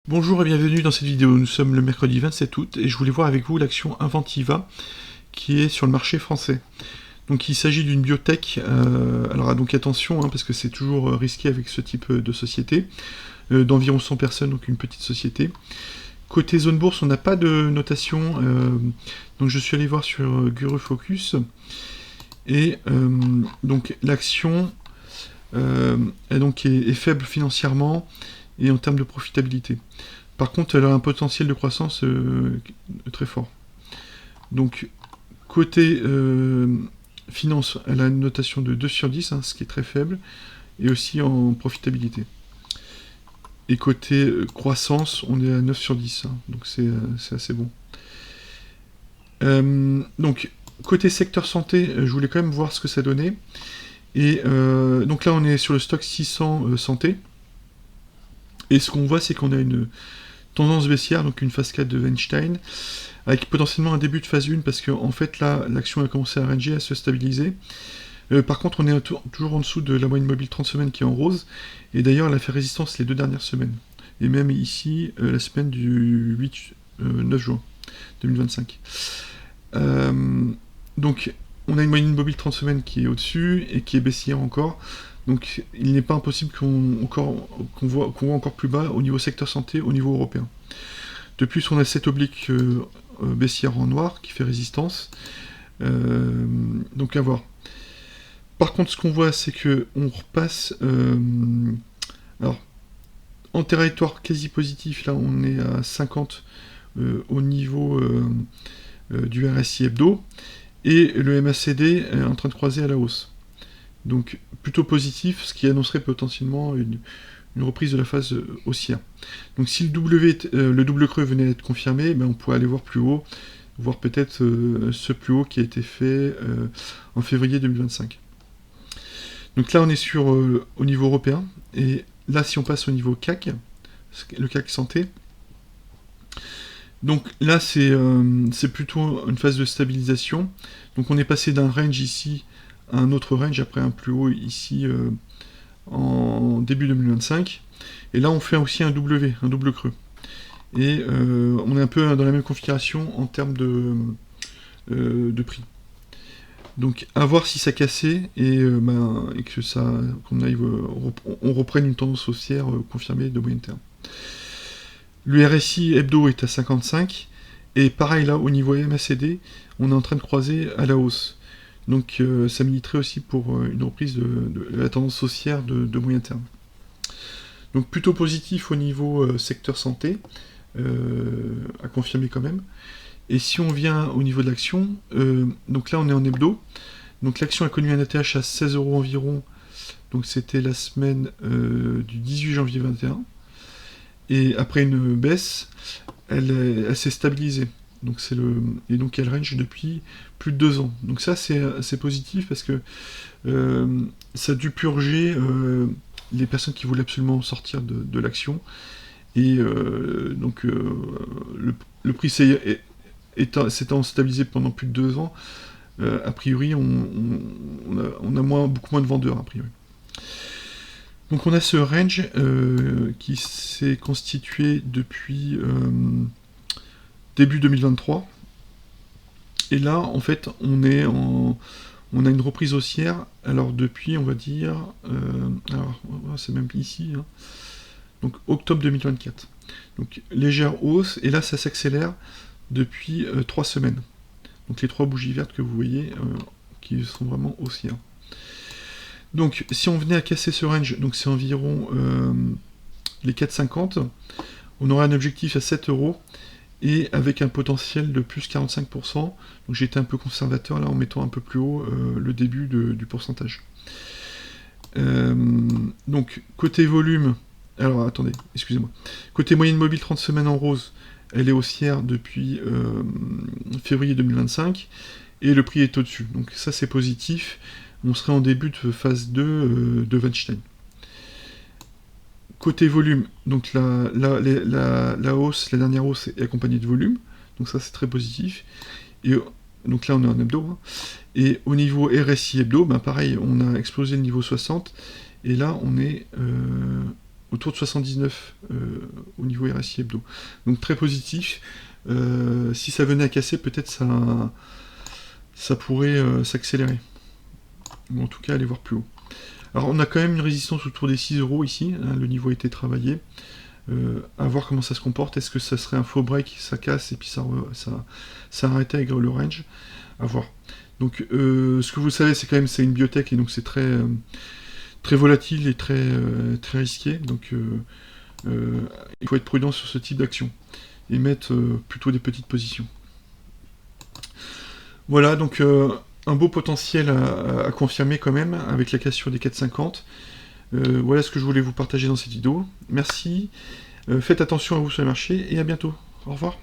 Bonjour et bienvenue dans cette vidéo. Nous sommes le mercredi 27 août et je voulais voir avec vous l'action Inventiva qui est sur le marché français. Donc il s'agit d'une biotech, alors donc attention parce que c'est toujours risqué avec ce type de société, d'environ 100 personnes, donc une petite société. Côté zone bourse, on n'a pas de notation, donc je suis allé voir sur Guru Focus et donc l'action est faible financièrement et en termes de profitabilité. Par contre, elle a un potentiel de croissance très fort. Donc, côté finance, elle a une notation de 2 sur 10, ce qui est très faible, et aussi en profitabilité. Et côté croissance, on est à 9 sur 10, donc c'est assez bon. Donc, côté secteur santé, je voulais quand même voir ce que ça donnait. Et donc là, on est sur le stock 600 santé. Et ce qu'on voit, c'est qu'on a une tendance baissière, donc une phase 4 de Weinstein, avec potentiellement un début de phase 1, parce qu'en fait, là, l'action a commencé à ranger, à se stabiliser. Par contre, on est toujours en dessous de la moyenne mobile 30 semaines qui est en rose, et d'ailleurs, elle a fait résistance les 2 dernières semaines. Et même ici, la semaine du 9 juin 2025. Donc, on a une moyenne mobile 30 semaines qui est au-dessus, et qui est baissière encore. Donc il n'est pas impossible qu'on voit encore plus bas au niveau secteur santé, au niveau européen. De plus, on a cette oblique baissière en noir qui fait résistance. Donc à voir. Par contre, ce qu'on voit, c'est qu'on repasse... alors, en territoire quasi positif, là on est à 50 au niveau du RSI hebdo. Et le MACD est en train de croiser à la hausse. Donc plutôt positif, ce qui annoncerait potentiellement une reprise de la phase haussière. Donc si le double creux venait à être confirmé, on pourrait aller voir plus haut, voir peut-être ce plus haut qui a été fait en février 2025. Donc là on est sur au niveau européen, et là si on passe au niveau CAC, le CAC santé, donc là c'est plutôt une phase de stabilisation. Donc on est passé d'un range ici un autre range après un plus haut ici en début 2025, et là on fait aussi un W, un double creux, et on est un peu dans la même configuration en termes de prix. Donc à voir si ça cassait et que ça on reprenne une tendance haussière confirmée de moyen terme. Le RSI hebdo est à 55, et pareil là au niveau MACD on est en train de croiser à la hausse. Donc ça militerait aussi pour une reprise de la tendance haussière de moyen terme. Donc plutôt positif au niveau secteur santé, à confirmer quand même. Et si on vient au niveau de l'action, donc là on est en hebdo, donc l'action a connu un ATH à 16 € environ, donc c'était la semaine du 18 janvier 2021, et après une baisse, elle s'est stabilisée. Donc et donc elle range depuis plus de 2 ans. Donc ça c'est positif parce que ça a dû purger les personnes qui voulaient absolument sortir de l'action. Et donc le prix s'étant stabilisé pendant plus de 2 ans, a priori on a beaucoup moins de vendeurs a priori. Donc on a ce range qui s'est constitué depuis début 2023. Et là, en fait, on a une reprise haussière. Alors depuis, on va dire, alors c'est même ici, donc octobre 2024. Donc légère hausse, et là ça s'accélère depuis 3 semaines. Donc les 3 bougies vertes que vous voyez, qui sont vraiment haussières. Donc si on venait à casser ce range, donc c'est environ les 4,50, on aurait un objectif à 7 €. Et avec un potentiel de plus 45%, donc j'ai été un peu conservateur là en mettant un peu plus haut le début du pourcentage. Donc côté volume, alors attendez, excusez-moi, côté moyenne mobile 30 semaines en rose, elle est haussière depuis février 2025, et le prix est au-dessus, donc ça c'est positif, on serait en début de phase 2 de Weinstein. Côté volume, donc la hausse, la dernière hausse est accompagnée de volume, donc ça c'est très positif. Et donc là on est en hebdo, et au niveau RSI hebdo, pareil, on a explosé le niveau 60, et là on est autour de 79 au niveau RSI hebdo. Donc très positif. Si ça venait à casser, peut-être ça pourrait s'accélérer. Ou en tout cas aller voir plus haut. Alors on a quand même une résistance autour des 6 euros ici, hein, le niveau a été travaillé. À voir comment ça se comporte. Est-ce que ça serait un faux break, ça casse et puis ça intègre le range? À voir. Donc ce que vous savez, c'est quand même c'est une biotech et donc c'est très très volatile et très risqué. Donc il faut être prudent sur ce type d'action et mettre plutôt des petites positions. Voilà, donc un beau potentiel à confirmer quand même avec la cassure des 4,50. Voilà ce que je voulais vous partager dans cette vidéo. Merci, faites attention à vous sur le marché et à bientôt. Au revoir.